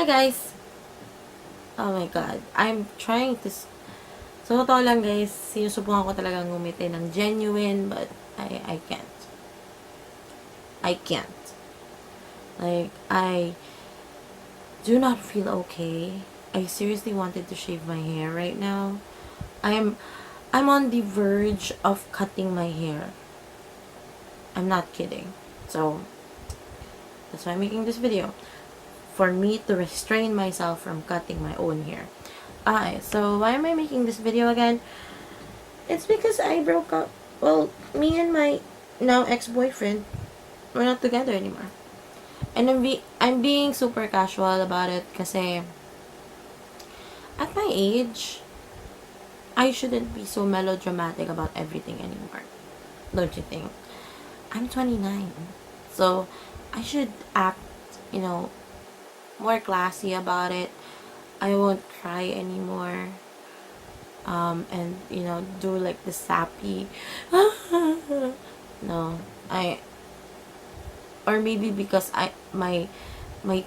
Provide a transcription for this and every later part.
Hi guys! Oh my god. I'm trying to... So, totoo lang guys, sinusubukan ko talagang ngumiti ng genuine, but I can't. I can't. Like, I do not feel okay. I seriously wanted to shave my hair right now. I'm on the verge of cutting my hair. I'm not kidding. So, that's why I'm making this video. For me to restrain myself from cutting my own hair. So why am I making this video again? It's because I broke up. Well, me and my now ex-boyfriend, we're not together anymore. And I'm being super casual about it kasi at my age, I shouldn't be so melodramatic about everything anymore. Don't you think? I'm 29. So, I should act, more classy about it. I won't cry anymore. And do like the sappy no, or maybe because my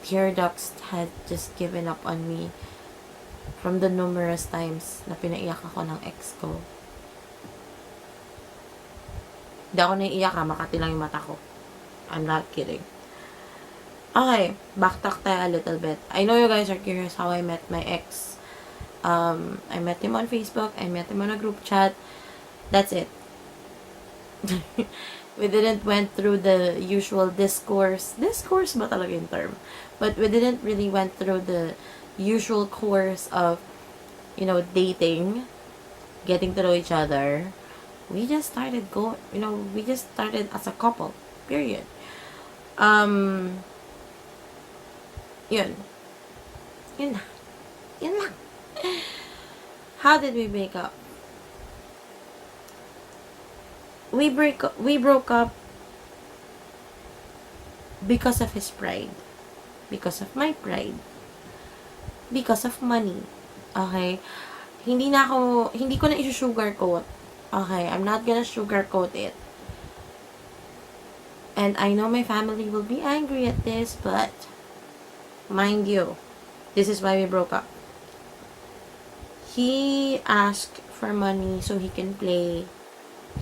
tear ducts had just given up on me from the numerous times na pinaiyak ako ng ex ko. Hindi ako naiiyak makati lang yung mata ko. I'm not kidding. Okay, backtrack tayo a little bit. I know you guys are curious how I met my ex. I met him on Facebook. I met him on a group chat. That's it. We didn't went through the usual discourse. Discourse ba talaga yung term? But we didn't really went through the usual course of, dating, getting to know each other. We just started we just started as a couple. Period. Yun. Yun na. Yun lang. How did we break up? We broke up because of his pride. Because of my pride. Because of money. Okay? Hindi ko na i-sugarcoat. Okay? I'm not gonna sugarcoat it. And I know my family will be angry at this, but mind you, this is why we broke up. He asked for money so he can play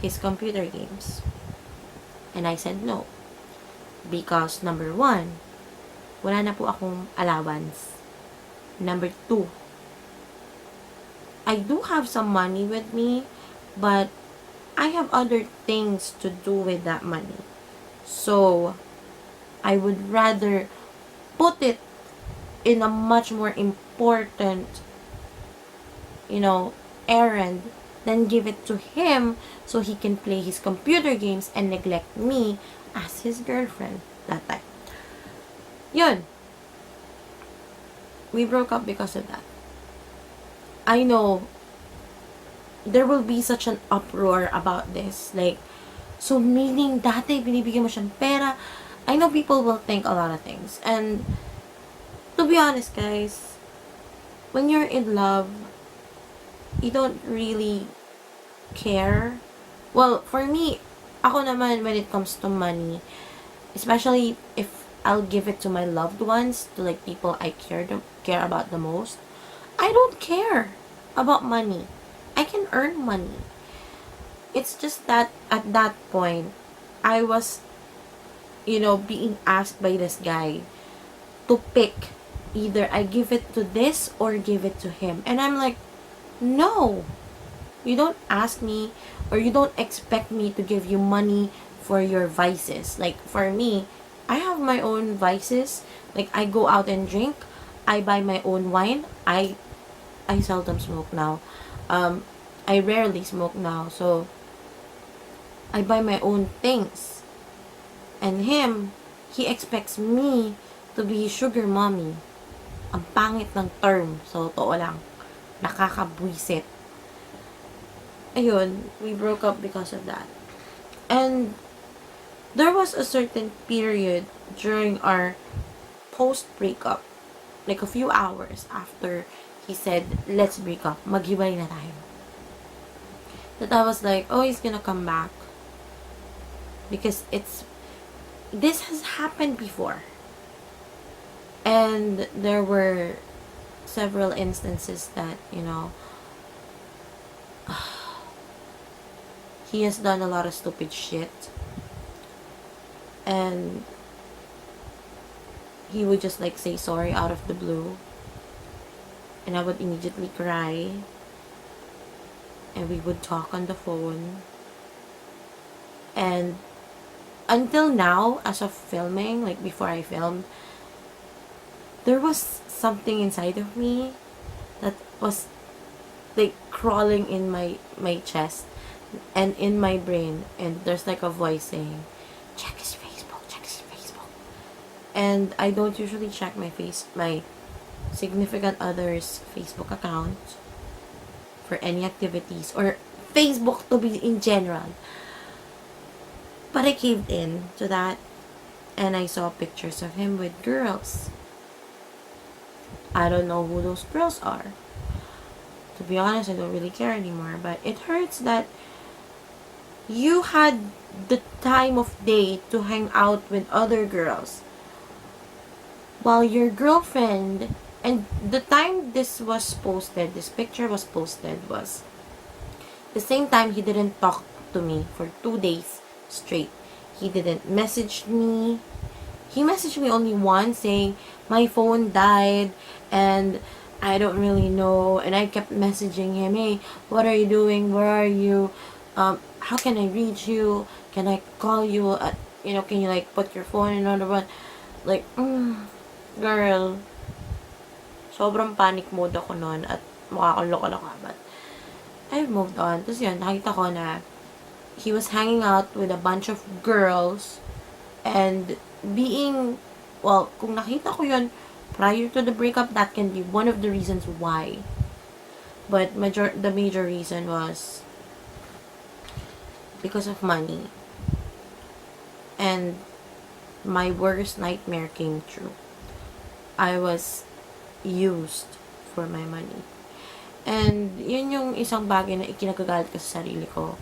his computer games. And I said no. Because number 1, wala na po akong allowance. Number 2, I do have some money with me, but I have other things to do with that money. So, I would rather put it in a much more important, errand than give it to him so he can play his computer games and neglect me as his girlfriend that time. Yun. We broke up because of that. I know there will be such an uproar about this. Like, so meaning dati binibigyan mo siyang pera. I know people will think a lot of things. And to be honest, guys, when you're in love, you don't really care. Well, for me, ako naman, when it comes to money, especially if I'll give it to my loved ones, to like people I care about the most, I don't care about money. I can earn money. It's just that at that point, I was, being asked by this guy to pick either I give it to this or give it to him. And I'm like, no. You don't ask me or you don't expect me to give you money for your vices. Like, for me, I have my own vices. Like, I go out and drink. I buy my own wine. I seldom smoke now. I rarely smoke now. So, I buy my own things. And him, he expects me to be sugar mommy. Ang pangit ng term. So, totoo lang. Nakakabwisit. Ayun, we broke up because of that. And there was a certain period during our post-breakup, like a few hours after he said, let's break up, maghiwalay na tayo, that I was like, oh, he's gonna come back. Because this has happened before. And there were several instances that, he has done a lot of stupid shit. And he would just like say sorry out of the blue. And I would immediately cry. And we would talk on the phone. And until now, as of filming, like before I filmed, there was something inside of me that was like crawling in my chest and in my brain, and there's like a voice saying, check his Facebook, check his Facebook. And I don't usually check my significant other's Facebook account for any activities, or Facebook to be in general. But I caved in to that, and I saw pictures of him with girls. I don't know who those girls are. To be honest, I don't really care anymore. But it hurts that you had the time of day to hang out with other girls, while your girlfriend, and the time this picture was posted, was the same time he didn't talk to me for 2 days straight. He didn't message me. He messaged me only once saying, my phone died and I don't really know. And I kept messaging him, hey, what are you doing? Where are you? How can I reach you? Can I call you? Can you like put your phone in another one? Like, girl. Sobrang panic mode ako noon at makakaloko-loka. But I've moved on. Tapos yun, nakita ko na he was hanging out with a bunch of girls and kung nakita ko yun prior to the breakup, that can be one of the reasons why. But the major reason was because of money. And my worst nightmare came true. I was used for my money. And yun yung isang bagay na ikinagagalit ko sa sarili ko.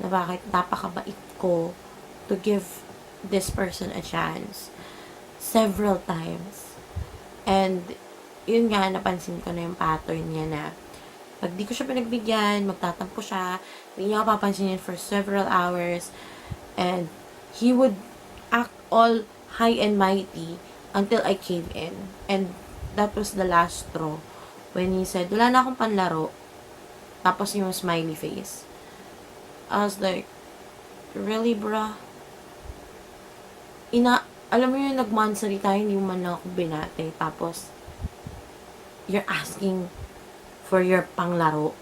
Na bakit napakabait ko to give this person a chance several times. And yun nga, napansin ko na yung pattern niya na pag di ko siya pinagbigyan, magtatampo siya, hindi niya ako papansinin for several hours, and he would act all high and mighty until I cave in. And that was the last straw when he said, wala na akong panlaro, tapos yung smiley face. I was like, really, bruh? Alam mo yung nagmansari tayo, hindi mo man lang ako binate, tapos you're asking for your panglaro.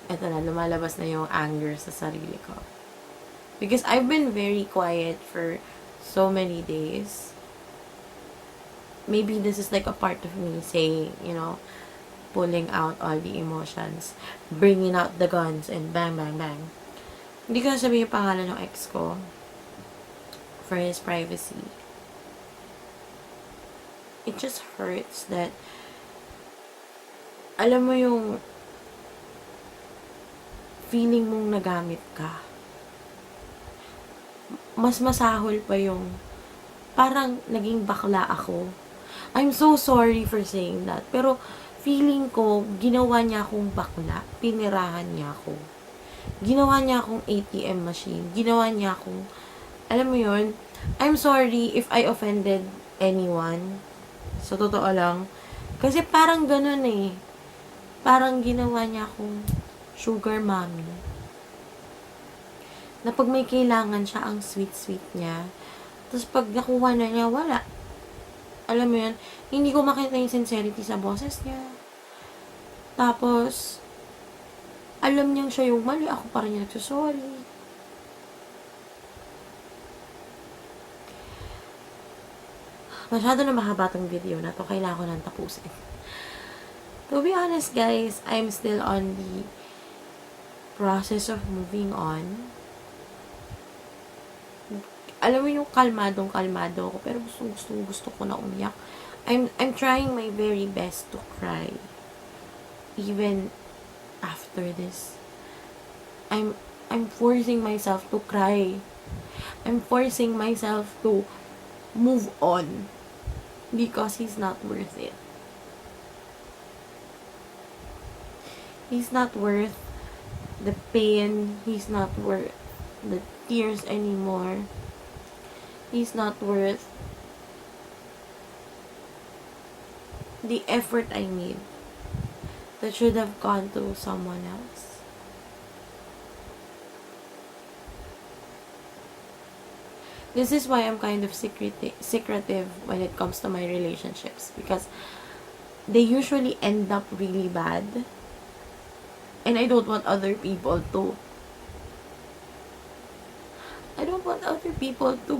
Eto na, lumalabas na yung anger sa sarili ko. Because I've been very quiet for so many days. Maybe this is like a part of me saying, pulling out all the emotions, bringing out the guns, and bang, bang, bang. Hindi ko nasabihin yung pangalan ng ex ko for his privacy. It just hurts that, alam mo yung feeling mong nagamit ka. Mas masahol pa yung parang naging bakla ako. I'm so sorry for saying that. Pero feeling ko, ginawa niya akong bakla. Pinirahan niya ako. Ginawa niya akong ATM machine. Ginawa niya akong, alam mo yun, I'm sorry if I offended anyone. So, totoo lang. Kasi parang ganun eh. Parang ginawa niya akong sugar mommy. Na pag may kailangan siya, ang sweet-sweet niya. Tapos pag nakuha na niya, wala. Alam mo yun, hindi ko makita yung sincerity sa boses niya. Tapos, alam niyang siya yung mali, ako pa rin yung nagsasorry. Masyado na mahaba tong video na to, kailangan ko nang tapusin. To be honest, guys, I'm still on the process of moving on. Alam mo yung kalmadong-kalmado ako, pero gusto ko na umiyak. I'm trying my very best to cry. Even after this. I'm forcing myself to cry. I'm forcing myself to move on. because he's not worth it. He's not worth the pain. He's not worth the tears anymore. He's not worth the effort I need that should have gone to someone else. This is why I'm kind of secretive when it comes to my relationships, because they usually end up really bad, and I don't want other people to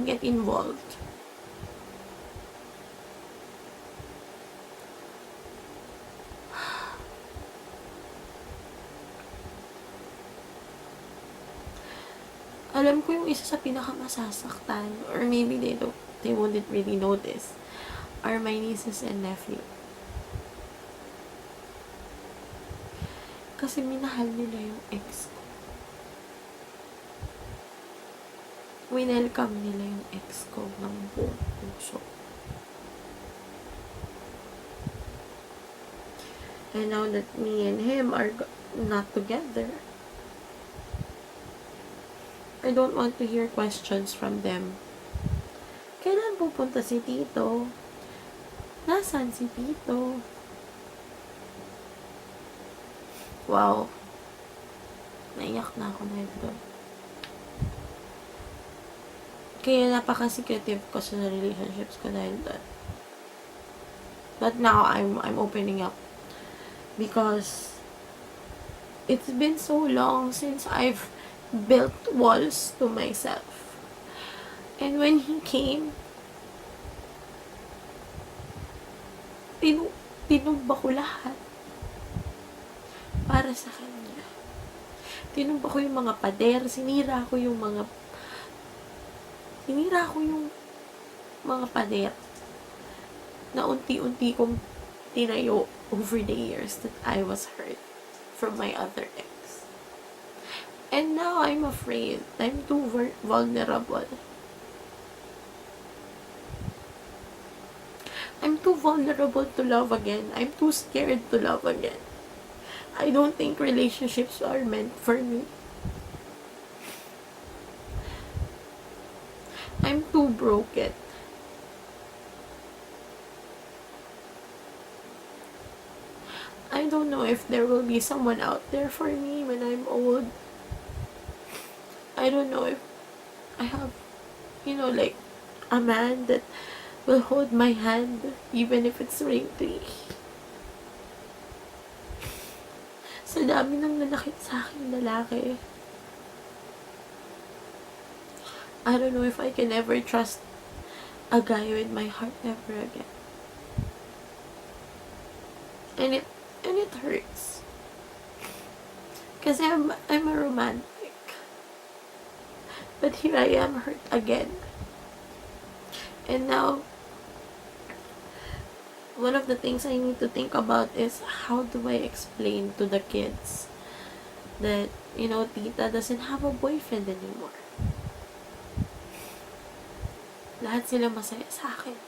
get involved. Alam ko yung isa sa pinakamasasaktan, or maybe they wouldn't really notice, are my nieces and nephew. Kasi minahal nila yung ex ko. Winelcome nila yung ex ko ng buong puso. And now that me and him are not together, I don't want to hear questions from them. Kailan pupunta si Tito? Nasaan si Tito? Wow. Naiyak na ako dahil doon. Kaya napaka-secretive ko sa relationships ko dahil doon. But now, I'm opening up. Because it's been so long since I've built walls to myself. And when he came, tinumba ko lahat para sa kanya. Tinumba ko yung mga pader, sinira ko yung mga pader na unti-unti kong tinayo over the years that I was hurt from my other ex. And now I'm afraid. I'm too vulnerable. I'm too vulnerable to love again. I'm too scared to love again. I don't think relationships are meant for me. I'm too broken. I don't know if there will be someone out there for me when I'm old. I don't know if I have, like, a man that will hold my hand even if it's wrinkly. Sa dami ng nanakit sa akin lalaki, I don't know if I can ever trust a guy with my heart ever again. And it hurts. Kasi I'm a romantic. But here I am, hurt again. And now, one of the things I need to think about is, how do I explain to the kids that, Tita doesn't have a boyfriend anymore? Lahat sila masaya sa akin.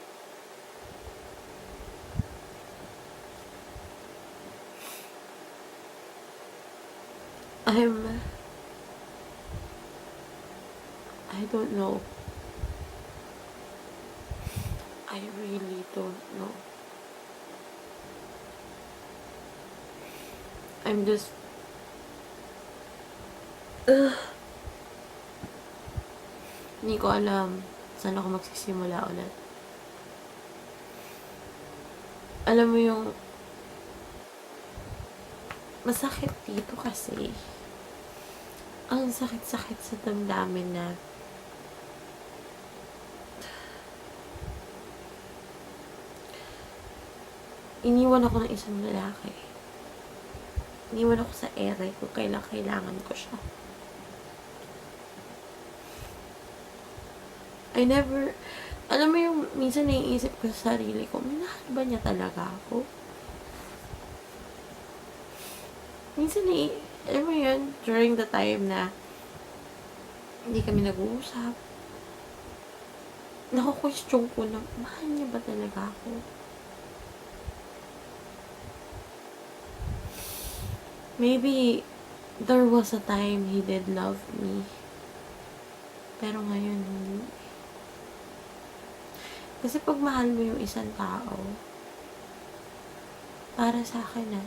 I don't know. I really don't know. I'm just... Hindi ko alam saan ako magsisimula ulit. Alam mo yung... Masakit dito kasi. Ang sakit-sakit sa damdamin na iniwan ako ng isang lalaki. Iniwan ako sa ere kung kailangan ko siya. Alam mo yung minsan naiisip ko sa sarili ko, minahal ba niya talaga ako? Minsan alam mo yun, during the time na hindi kami nag-uusap, nako-question ko na, mahal niya ba talaga ako? Maybe, there was a time he did love me. Pero ngayon, hindi. Kasi pag mahal mo yung isang tao, para sa akin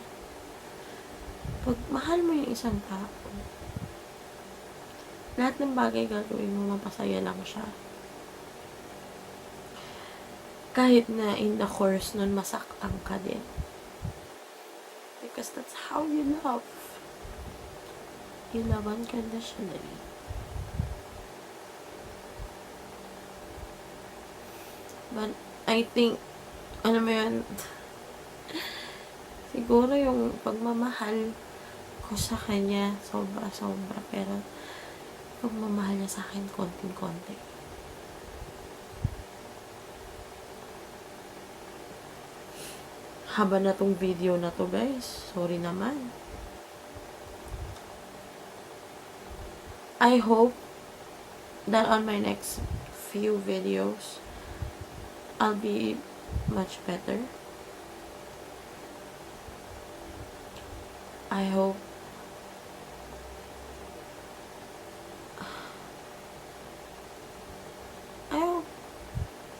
pag mahal mo yung isang tao, lahat ng bagay gagawin mo, mapasaya lang siya. Kahit na in the course nun, masaktan ka din. Because that's how you love. You love unconditionally. But, I think, ano mo yun, siguro yung pagmamahal ko sa kanya, sobra-sobra. Pero, pagmamahal niya sa akin, konting-konti. Haba na tong video na to, guys. Sorry naman. I hope that on my next few videos, I'll be much better. I hope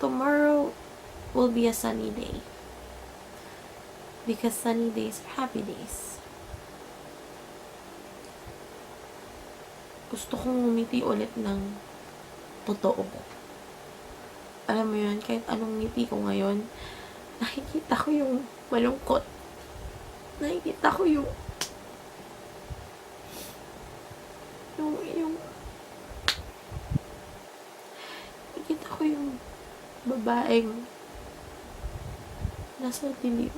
tomorrow will be a sunny day. Because sunny days are happy days. Gusto kong ngumiti ulit ng totoo. Alam mo yun, kahit anong ngiti ko ngayon, nakikita ko yung malungkot. Nakikita ko yung nakikita ko yung babaeng nasa dilim.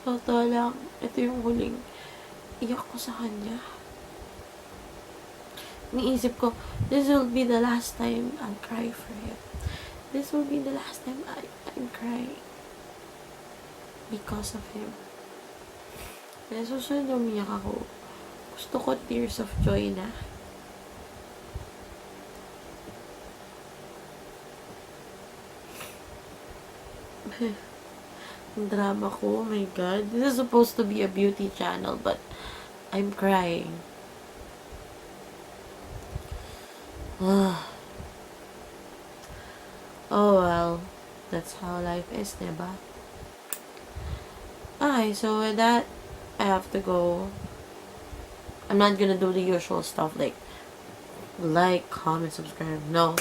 So, totoo lang, ito yung huling iyak ko sa kanya. Niisip ko, this will be the last time I'll cry for him. This will be the last time I'm crying because of him. Kaya susunod na umiyak ako. Gusto ko tears of joy na. Ang drama ko, oh my God. This is supposed to be a beauty channel, but I'm crying. Oh well, that's how life is, diba? Okay, so with that, I have to go. I'm not gonna do the usual stuff like, comment, subscribe. No.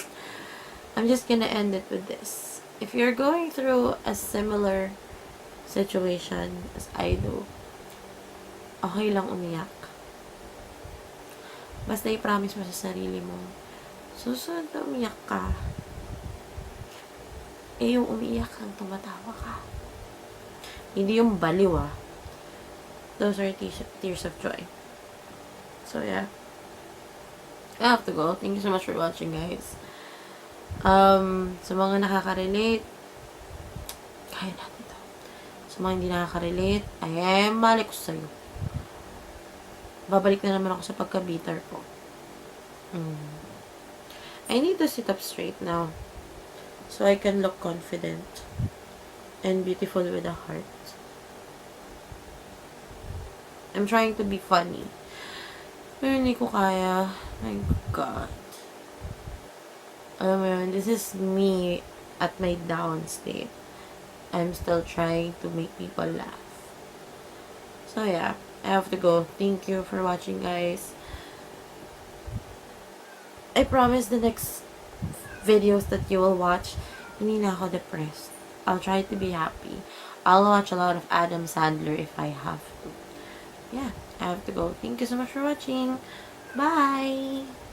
I'm just gonna end it with this. If you're going through a similar situation as I do, okay lang umiyak. Basta i-promise mo sa sarili mo, susunod na umiyak ka, yung umiyak kang tumatawa ka. Hindi yung baliw, Those are tears of joy. So, yeah. I have to go. Thank you so much for watching, guys. Sa mga nakaka-relate, kaya natin to. Sa mga hindi nakaka-relate, ay mali ko sa'yo. Babalik na naman ako sa pagka-bitter ko. I need to sit up straight now. So I can look confident and beautiful with a heart. I'm trying to be funny. Pero hindi ko kaya. My God. Alam mo yun, this is me at my down state. I'm still trying to make people laugh. So yeah, I have to go. Thank you for watching, guys. I promise the next videos that you will watch, hindi na ako depressed. I'll try to be happy. I'll watch a lot of Adam Sandler if I have to. Yeah, I have to go. Thank you so much for watching. Bye!